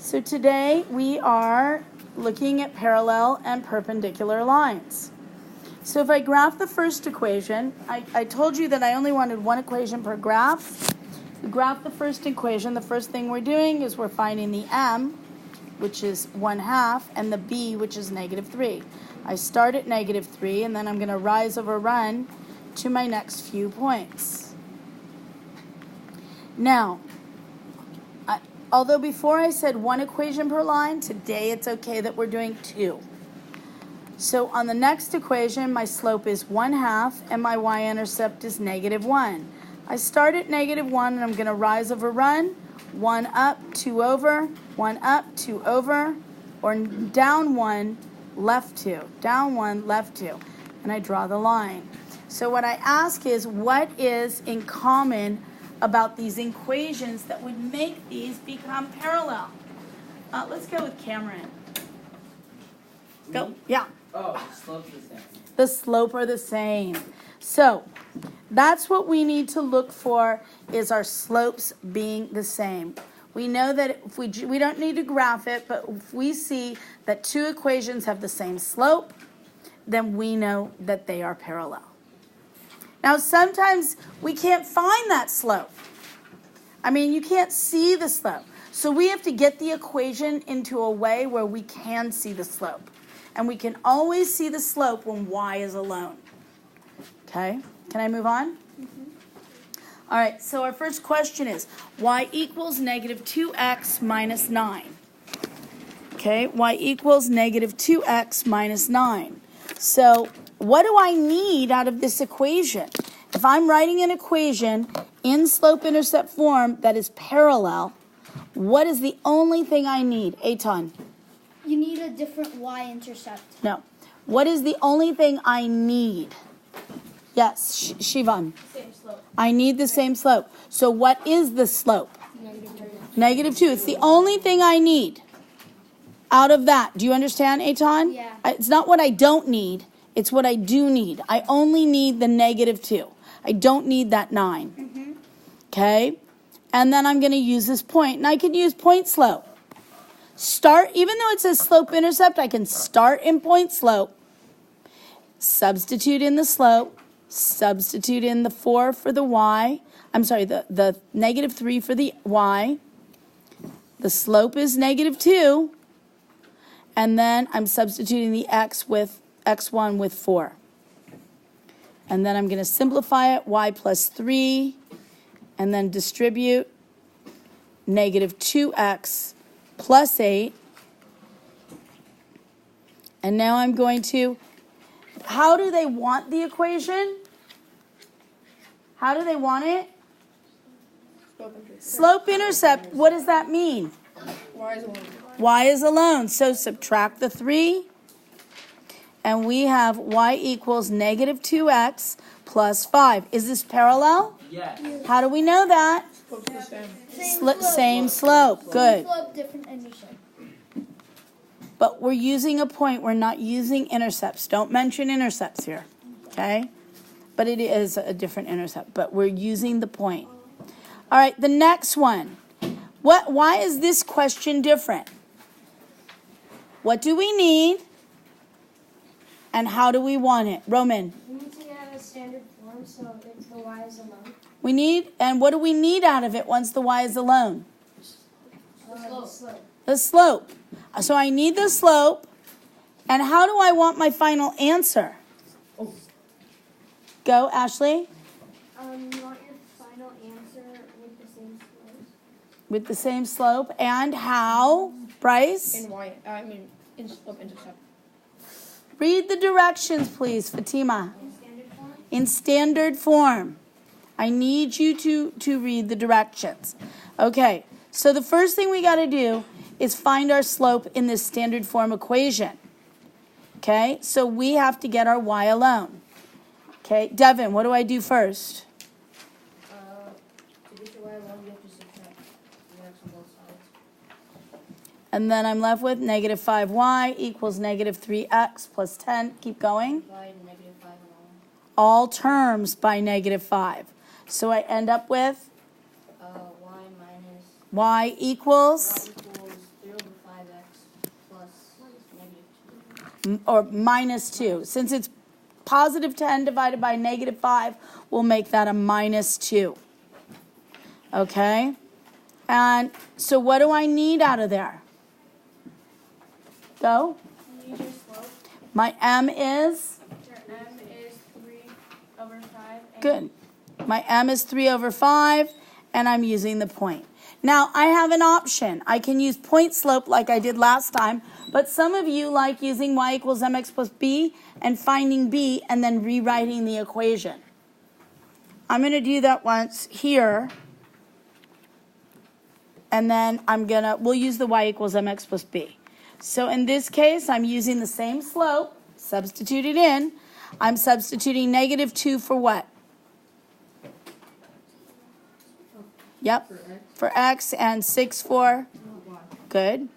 So today we are looking at parallel and perpendicular lines. So if I graph the first equation, I told you that I only wanted one equation per graph. We graph the first equation. The first thing we're doing is we're finding the m, which is 1/2, and the b, which is -3. I start at -3, and then I'm going to rise over run to my next few points. Now, although before I said one equation per line, today it's okay that we're doing two. So on the next equation, my slope is 1/2 and my y-intercept is -1. I start at -1 and I'm going to rise over run, 1 up, 2 over, 1 up, 2 over, or down 1, left 2, down 1, left 2, and I draw the line. So what I ask is, what is in common about these equations that would make these become parallel? Let's go with Cameron. Go. Yeah. Oh, the slope's the same. The slope are the same. So that's what we need to look for, is our slopes being the same. We know that if we don't need to graph it, but if we see that two equations have the same slope, then we know that they are parallel. Now, sometimes we can't find that slope. I mean, you can't see the slope. So we have to get the equation into a way where we can see the slope. And we can always see the slope when y is alone. Okay? Can I move on? Mm-hmm. All right, so our first question is, y equals -2x minus 9. Okay, y equals -2x minus 9. So what do I need out of this equation? If I'm writing an equation in slope-intercept form that is parallel, what is the only thing I need? Eitan? You need a different y-intercept. No. What is the only thing I need? Yes, Shivan. Same slope. I need the same slope. So what is the slope? -2. It's the only thing I need out of that. Do you understand, Eitan? Yeah. It's not what I don't need. It's what I do need. I only need the -2. I don't need that 9. Mm-hmm. Okay? And then I'm going to use this point. And I can use point slope. Start, even though it says slope-intercept, I can start in point slope, substitute in the slope, substitute in the 4 for the y. I'm sorry, the -3 for the y. The slope is -2. And then I'm substituting the x1 with 4. And then I'm going to simplify it, y plus 3, and then distribute -2x plus 8. And now I'm going to, how do they want the equation? How do they want it? Slope-intercept. What does that mean? Y is alone. Y is alone. So subtract the 3. And we have y equals -2x plus 5. Is this parallel? Yes. How do we know that? Same slope. Good. Same slope, different intercept. But we're using a point. We're not using intercepts. Don't mention intercepts here. Okay? But it is a different intercept. But we're using the point. All right, the next one. Why is this question different? What do we need? And how do we want it? Roman. We need to get a standard form so if the y is alone. We need, and what do we need out of it once the y is alone? The slope. The slope. So I need the slope. And how do I want my final answer? Oh. Go, Ashley. You want your final answer with the same slope? With the same slope. And how? Bryce? In slope-intercept. Read the directions, please, Fatima. In standard form? In standard form. I need you to read the directions. Okay, so the first thing we got to do is find our slope in this standard form equation. Okay, so we have to get our y alone. Okay, Devin, what do I do first? To get your y alone, you have to subtract the x on both sides. And then I'm left with -5y equals -3x plus 10. Keep going. Divide -5 alone. All terms by -5. So I end up with Y minus y equals y equals 0 or minus 2. Since it's positive 10 divided by negative 5, we'll make that a minus 2. Okay? And so what do I need out of there? Go. You need your slope. My m is? Your m is 3/5. Good. My m is 3/5, and I'm using the point. Now, I have an option. I can use point slope like I did last time, but some of you like using y equals mx plus b and finding b and then rewriting the equation. I'm going to do that once here, and then we'll use the y equals mx plus b. So in this case, I'm using the same slope, substitute it in. I'm substituting negative 2 for what? Yep, for x, and 6 for? Good.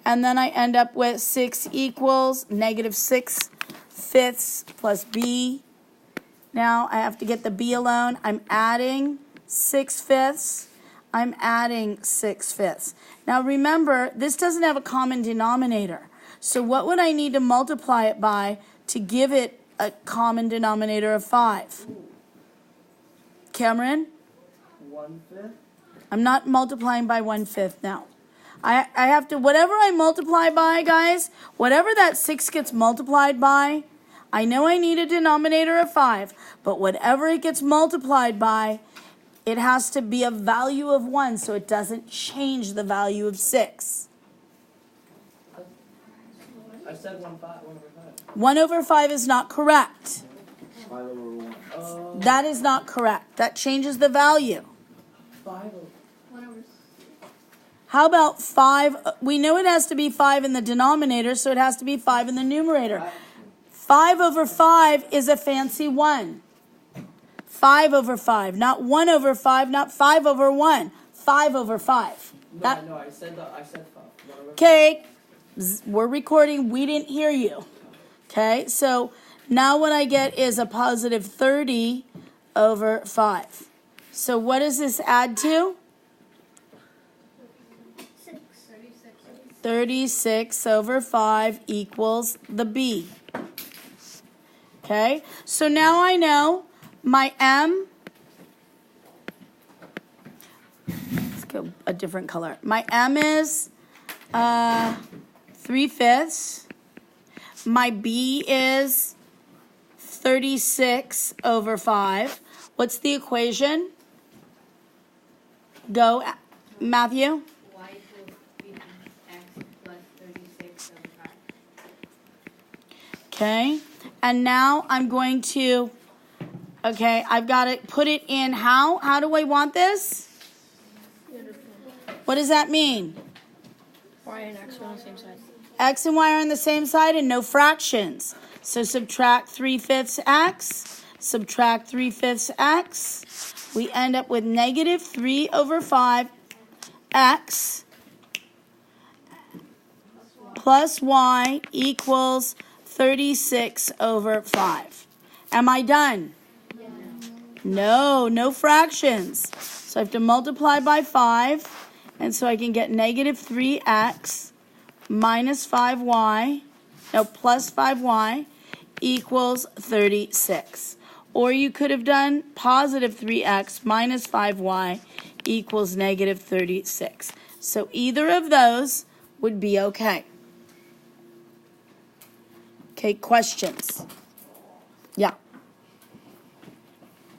And then I end up with 6 equals negative 6/5 plus b. Now I have to get the b alone. I'm adding 6/5. I'm adding 6/5. Now remember, this doesn't have a common denominator. So what would I need to multiply it by to give it a common denominator of 5? Cameron? 1/5. I'm not multiplying by 1/5 now. I have to, whatever I multiply by, guys, whatever that 6 gets multiplied by, I know I need a denominator of 5, but whatever it gets multiplied by, it has to be a value of 1 so it doesn't change the value of 6. I said 1/5. 1/5 is not correct. 5/1. That is not correct. That changes the value. 5/. How about 5? We know it has to be 5 in the denominator, so it has to be 5 in the numerator. 5/5 is a fancy 1. 5/5, not 1/5, not 5/1. 5/5. No, I said 5. Okay, we're recording. We didn't hear you. Okay, so now what I get is a positive 30/5. So what does this add to? 36/5 equals the b. Okay, so now I know my m, let's go a different color. My m is 3/5. My b is 36/5. What's the equation? Go, Matthew. Y equals x plus 36/5. Okay, and now I'm going to, I've got to put it in how? How do I want this? What does that mean? Y and x are on the same side. X and y are on the same side and no fractions. So subtract 3/5 x, subtract 3/5 x. We end up with negative 3/5 x plus y equals 36/5. Am I done? No, no fractions. So I have to multiply by 5, and so I can get negative 3x minus 5y, plus 5y equals 36. Or you could have done positive 3x minus 5y equals negative 36. So either of those would be okay. Okay, questions? Yeah.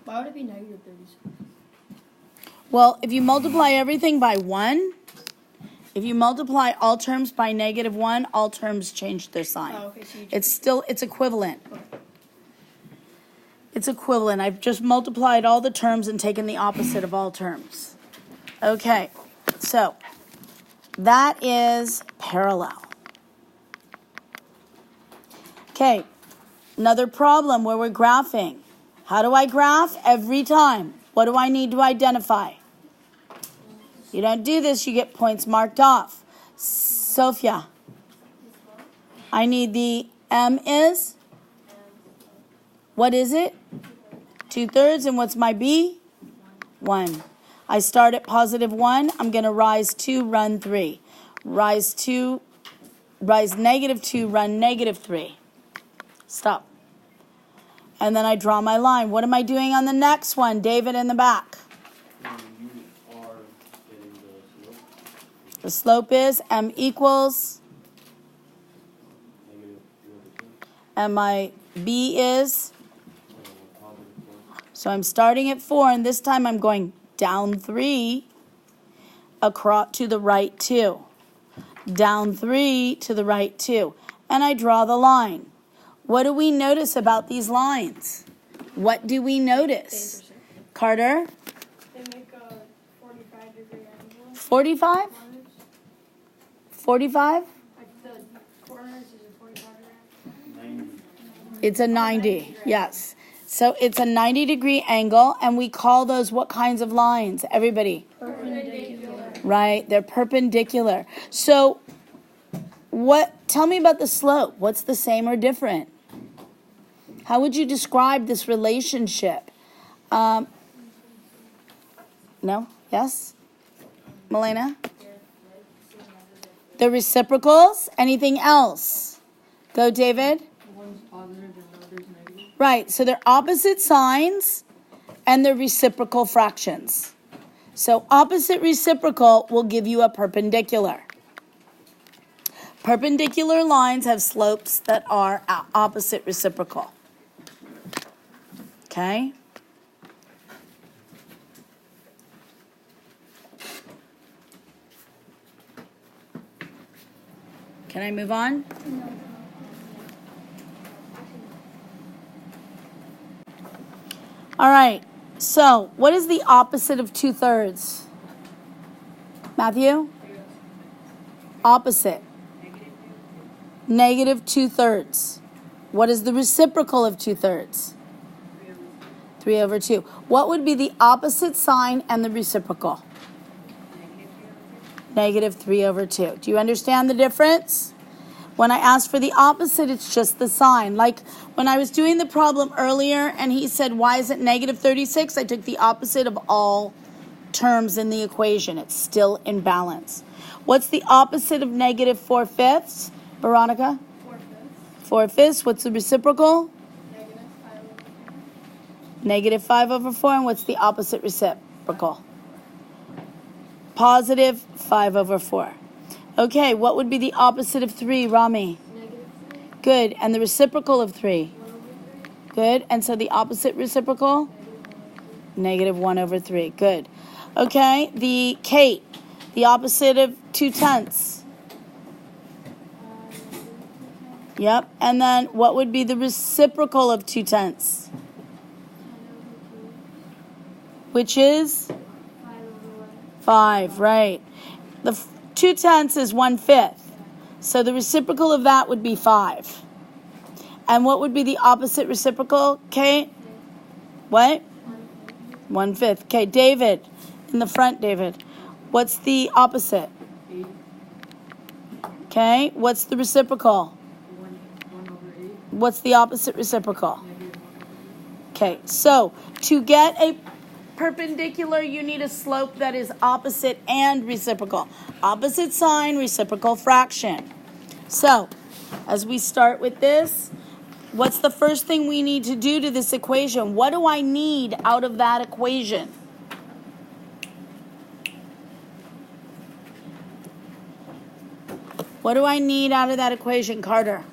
Why would it be negative 36? Well, if you multiply everything by 1, if you multiply all terms by negative 1, all terms change their sign. Oh, okay, so you It's equivalent. It's equivalent. I've just multiplied all the terms and taken the opposite of all terms. Okay, so that is parallel. Okay, another problem where we're graphing. How do I graph? Every time. What do I need to identify? You don't do this, you get points marked off. Sophia. I need the m is? What is it? 2/3, and what's my b? 1. I start at positive 1. I'm going to rise 2, run 3. Rise 2, rise -2, run -3. Stop. And then I draw my line. What am I doing on the next one? David in the back. You are getting the slope. The slope is m equals, -3/2. and my b is, +4. so I'm starting at 4, and this time I'm going down 3, across to the right 2. Down 3 to the right 2. And I draw the line. What do we notice about these lines? What do we notice? Carter? They make a 45-degree angle. 45? 45? Like the corners is a 45-degree 90. It's a 90, yes. So it's a 90-degree angle, and we call those what kinds of lines? Everybody. Perpendicular. Right, they're perpendicular. So tell me about the slope. What's the same or different? How would you describe this relationship? No? Yes? Melena? The reciprocals? Anything else? Go, David. One's positive and the other's negative. Right, so they're opposite signs and they're reciprocal fractions. So opposite reciprocal will give you a perpendicular. Perpendicular lines have slopes that are opposite reciprocal. Okay? Can I move on? All right. So, what is the opposite of 2/3? Matthew? Opposite. -2/3. What is the reciprocal of 2/3? 3/2. What would be the opposite sign and the reciprocal? -3/2. Do you understand the difference? When I ask for the opposite, it's just the sign. Like when I was doing the problem earlier and he said, why is it -36? I took the opposite of all terms in the equation. It's still in balance. What's the opposite of -4/5? Veronica? 4/5. What's the reciprocal? -5/4. And what's the opposite reciprocal? +5/4. Okay, what would be the opposite of 3, Rami? Good. And the reciprocal of 3? Good. And so the opposite reciprocal? -1/3. Good. Okay, the Kate, the opposite of 2/10. Yep. And then what would be the reciprocal of 2/10? Which is? 5, right. The 2/10 is 1/5. So the reciprocal of that would be 5. And what would be the opposite reciprocal, Kate? What? 1/5. Okay, David. In the front, David. What's the opposite? 8. Okay, what's the reciprocal? 1/8. What's the opposite reciprocal? Okay, so to get a perpendicular, you need a slope that is opposite and reciprocal. Opposite sign, reciprocal fraction. So, as we start with this, what's the first thing we need to do to this equation? What do I need out of that equation? What do I need out of that equation, Carter?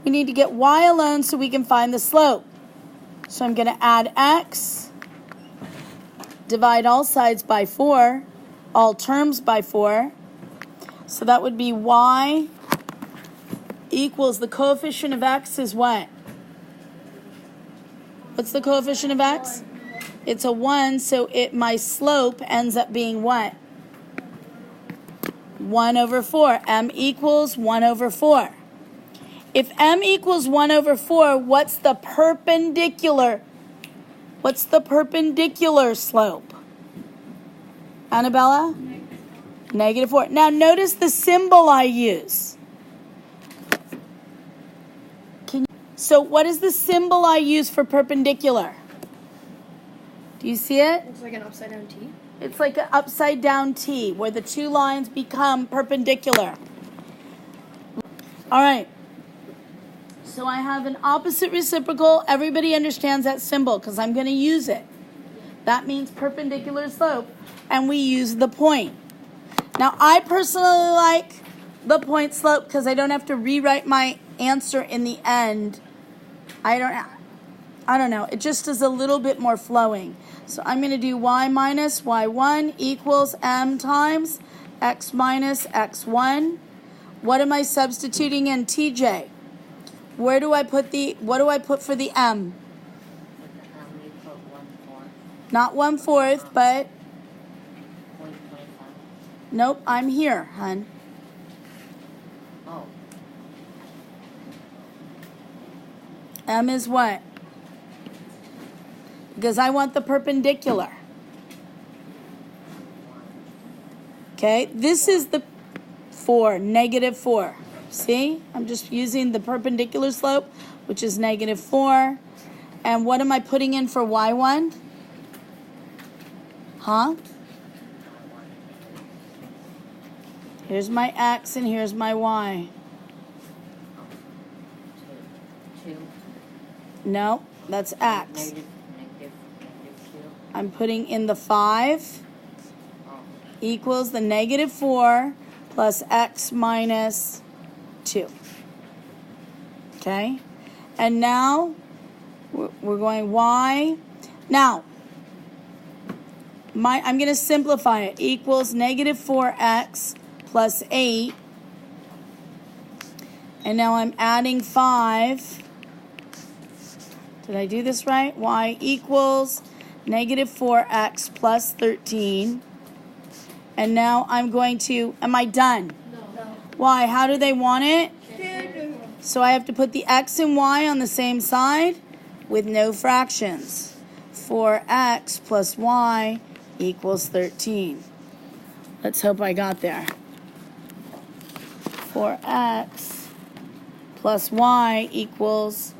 We need to get y alone so we can find the slope. So I'm going to add x, divide all sides by 4, all terms by 4. So that would be y equals the coefficient of x is what? What's the coefficient of x? It's a 1, so my slope ends up being what? 1/4. M equals 1/4. If m equals 1/4, what's the perpendicular? What's the perpendicular slope? Annabella? -4. Now notice the symbol I use. So what is the symbol I use for perpendicular? Do you see it? Looks like an upside down T. It's like an upside down T where the two lines become perpendicular. All right. So I have an opposite reciprocal. Everybody understands that symbol because I'm going to use it. That means perpendicular slope, and we use the point. Now, I personally like the point slope because I don't have to rewrite my answer in the end. I don't know. It just is a little bit more flowing. So I'm going to do y minus y1 equals m times x minus x1. What am I substituting in, TJ? What do I put for the m? You put 1/4. Not 1/4, but 0.25. nope, I'm here, hun. Oh, M is what? Because I want the perpendicular. Okay, this is the 4, -4. See, I'm just using the perpendicular slope, which is -4. And what am I putting in for y1? Huh? Here's my x and here's my y. 2. No, that's x. Negative 2. I'm putting in the 5 Oh, equals the -4 plus x minus 2. Okay? And now we're going y. Now, I'm going to simplify it. Equals -4x plus 8. And now I'm adding 5. Did I do this right? Y equals -4x plus 13. And now I'm going to, am I done? No. Why? How do they want it? So I have to put the x and y on the same side with no fractions. 4x plus y equals 13. Let's hope I got there. 4x plus y equals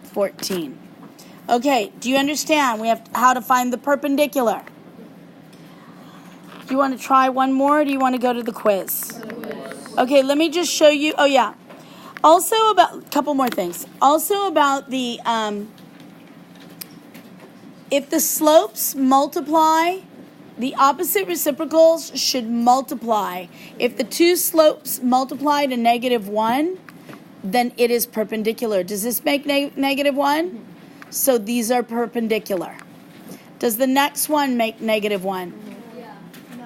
14. Okay, do you understand? We have how to find the perpendicular. Do you want to try one more, or do you want to go to the quiz? Okay, let me just show you. Oh, yeah. Also about a couple more things. Also about the, if the slopes multiply, the opposite reciprocals should multiply. If the two slopes multiply to -1, then it is perpendicular. Does this make -1? So these are perpendicular. Does the next one make -1?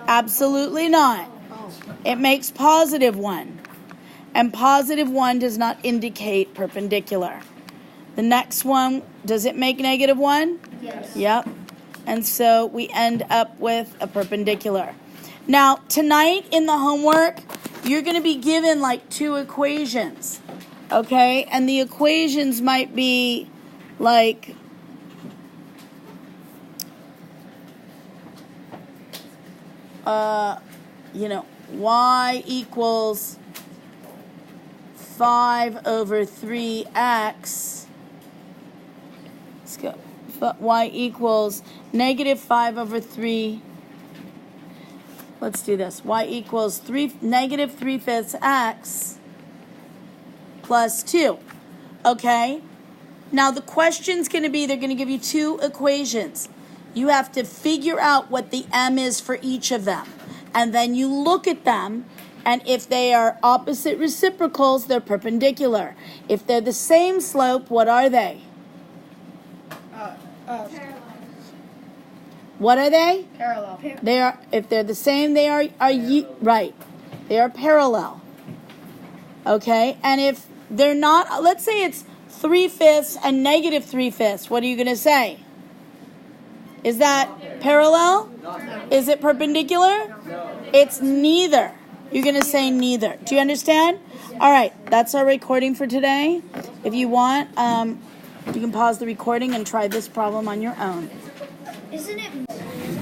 Absolutely not. It makes +1. And +1 does not indicate perpendicular. The next one, does it make -1? Yes. Yep. And so we end up with a perpendicular. Now, tonight in the homework, you're going to be given like 2 equations. Okay? And the equations might be like y equals 5/3x. Let's go. Y equals -5/3. Let's do this. Y equals -3/5 x plus 2. Okay? Now the question's going to be, they're going to give you 2 equations. You have to figure out what the m is for each of them. And then you look at them, and if they are opposite reciprocals, they're perpendicular. If they're the same slope, what are they? What are they? Parallel. They are, if they're the same, they are right. They are parallel. Okay? And if they're not, let's say it's 3/5 and -3/5. What are you going to say? Is that parallel? Is it perpendicular? It's neither. You're going to say neither. Do you understand? All right. That's our recording for today. If you want, you can pause the recording and try this problem on your own. Isn't it?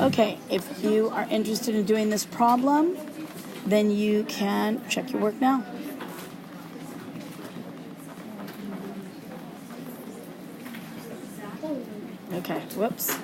Okay. If you are interested in doing this problem, then you can check your work now. Okay. Whoops.